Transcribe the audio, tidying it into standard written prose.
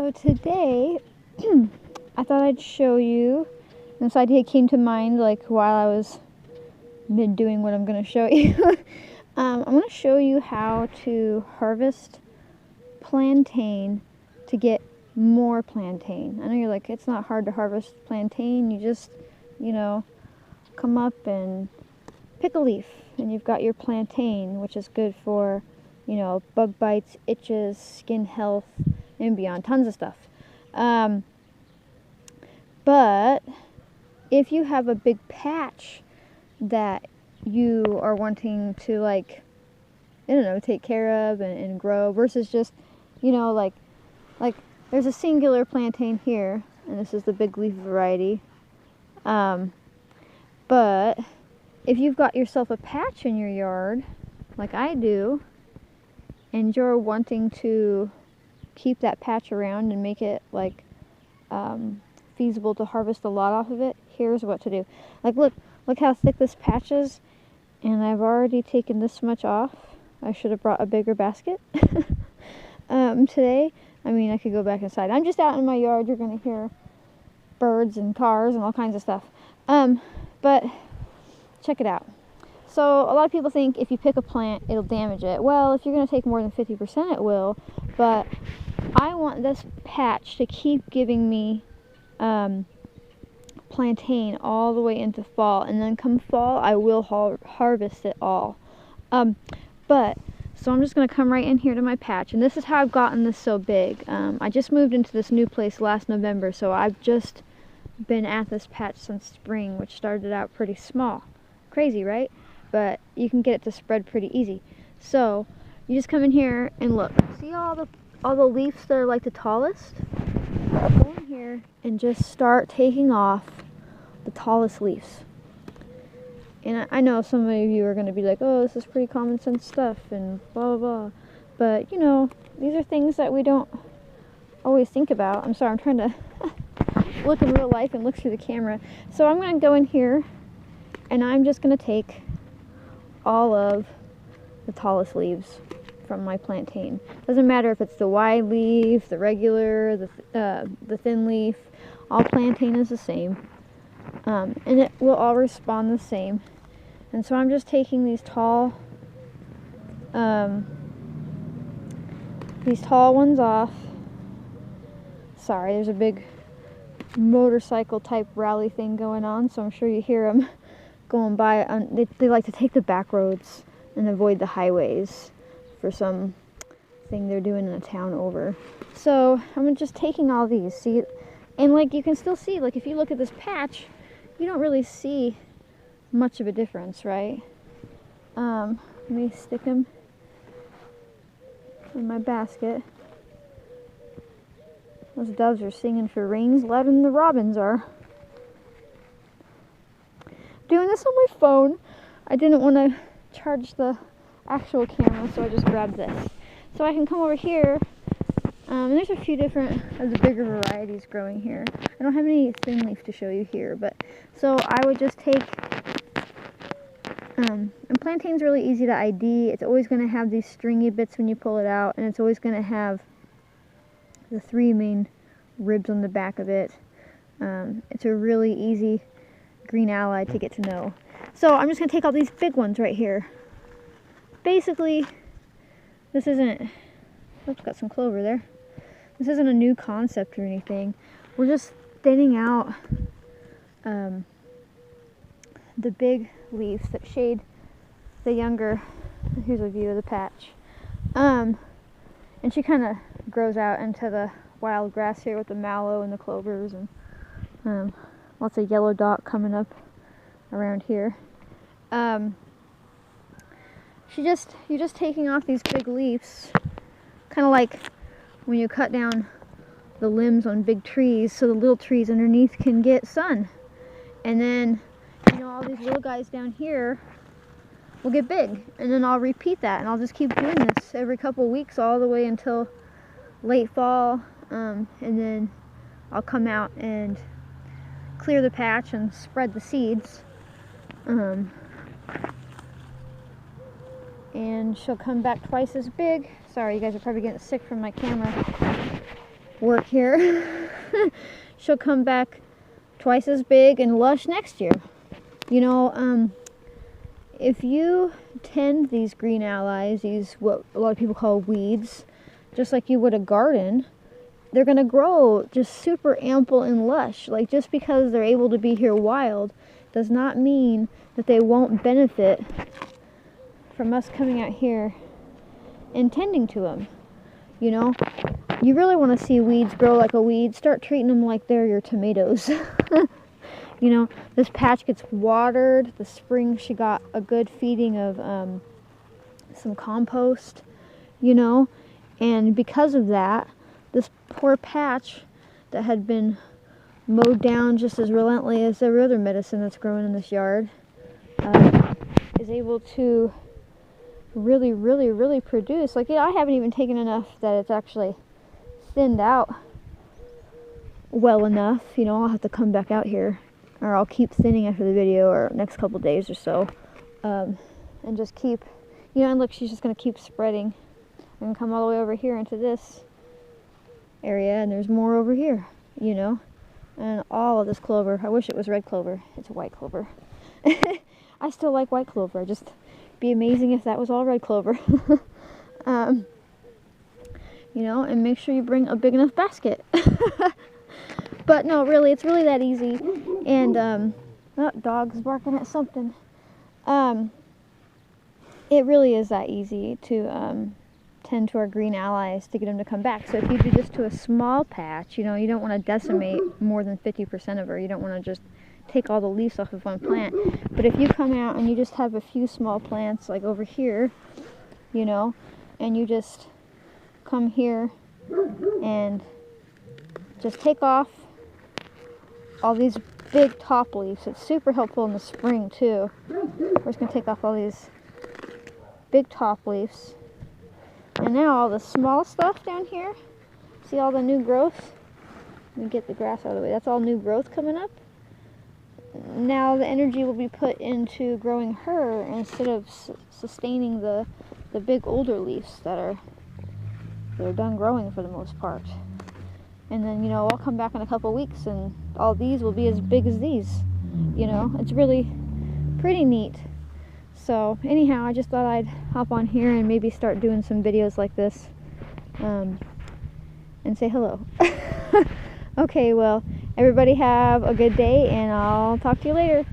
So today, I thought I'd show you, this idea came to mind like while I was doing what I'm going to show you. I'm going to show you how to harvest plantain to get more plantain. I know you're like, it's not hard to harvest plantain. You just, come up and pick a leaf and you've got your plantain, which is good for, bug bites, itches, skin health, and beyond. Tons of stuff. But if you have a big patch that you are wanting to take care of and grow versus just, like there's a singular plantain here, and this is the big leaf variety. But if you've got yourself a patch in your yard, like I do, and you're wanting to keep that patch around and make it feasible to harvest a lot off of it, here's what to do. Look how thick this patch is, and I've already taken this much off. I should have brought a bigger basket today. I mean, I could go back inside. I'm just out in my yard. You're going to hear birds and cars and all kinds of stuff. But check it out. So a lot of people think if you pick a plant, it'll damage it. Well, if you're going to take more than 50%, it will. But I want this patch to keep giving me plantain all the way into fall. And then come fall, I will harvest it all. So I'm just going to come right in here to my patch, and this is how I've gotten this so big. I just moved into this new place last November, so I've just been at this patch since spring, which started out pretty small. Crazy, right? But you can get it to spread pretty easy. So you just come in here and look. See all the leaves that are like the tallest? Go in here and just start taking off the tallest leaves. And I know some of you are going to be like, oh, this is pretty common sense stuff and blah, blah, blah. But, these are things that we don't always think about. I'm sorry, I'm trying to look in real life and look through the camera. So I'm going to go in here and I'm just going to take all of the tallest leaves from my plantain. Doesn't matter if it's the wide leaf, the regular, the thin leaf. All plantain is the same. And it will all respond the same. And so I'm just taking these tall ones off. Sorry, there's a big motorcycle type rally thing going on, so I'm sure you hear them going by. They like to take the back roads and avoid the highways for some thing they're doing in a town over. So I'm just taking all these, see, and you can still see, if you look at this patch, you don't really see much of a difference, right? Let me stick them in my basket. Those doves are singing for rains louder than the robins are. Doing this on my phone. I didn't want to charge the actual camera, so I just grabbed this. So I can come over here. And there's a few different of the bigger varieties growing here. I don't have any thin leaf to show you here, but so I would just take, and plantain's really easy to ID. It's always going to have these stringy bits when you pull it out, and it's always going to have the 3 main ribs on the back of it. It's a really easy green ally to get to know. So I'm just going to take all these big ones right here. Basically, this isn't, oops, got some clover there. This isn't a new concept or anything. We're just thinning out the big leaves that shade the younger. Here's a view of the patch. And she kind of grows out into the wild grass here with the mallow and the clovers and lots of yellow dot coming up around here. You're just taking off these big leaves, kind of like when you cut down the limbs on big trees so the little trees underneath can get sun. And then, all these little guys down here will get big. And then I'll repeat that, and I'll just keep doing this every couple weeks all the way until late fall. And then I'll come out and clear the patch and spread the seeds. And she'll come back twice as big. Sorry, you guys are probably getting sick from my camera. work here, she'll come back twice as big and lush next year. You know, if you tend these green allies, these what a lot of people call weeds, just like you would a garden, they're going to grow just super ample and lush. Like, just because they're able to be here wild does not mean that they won't benefit from us coming out here and tending to them. You know, you really want to see weeds grow like a weed, start treating them like they're your tomatoes. You know, this patch gets watered. The spring she got a good feeding of some compost, you know, and because of that, this poor patch that had been mowed down just as relentlessly as every other medicine that's growing in this yard is able to really produce. Like, I haven't even taken enough that it's actually thinned out well enough. You know, I'll have to come back out here, or I'll keep thinning after the video or next couple days or so, and just keep, you know, and look, she's just going to keep spreading and come all the way over here into this area, and there's more over here, you know, and all of this clover. I wish it was red clover. It's white clover. I still like white clover. Just be amazing if that was all red clover. You know, and make sure you bring a big enough basket. But no, really, it's really that easy. And oh, dog's barking at something. It really is that easy to tend to our green allies to get them to come back. So if you do this to a small patch, you know, you don't want to decimate more than 50% of her. You don't want to just take all the leaves off of one plant. But if you come out and you just have a few small plants like over here, you know, and you just come here and just take off all these big top leaves. It's super helpful in the spring too. We're just going to take off all these big top leaves. And now all the small stuff down here, see all the new growth? Let me get the grass out of the way. That's all new growth coming up. Now the energy will be put into growing her instead of sustaining the big older leaves that are done growing for the most part. And then, you know, I'll come back in a couple weeks and all these will be as big as these. You know, it's really pretty neat. So anyhow, I just thought I'd hop on here and maybe start doing some videos like this and say hello. Okay, well, everybody have a good day, and I'll talk to you later.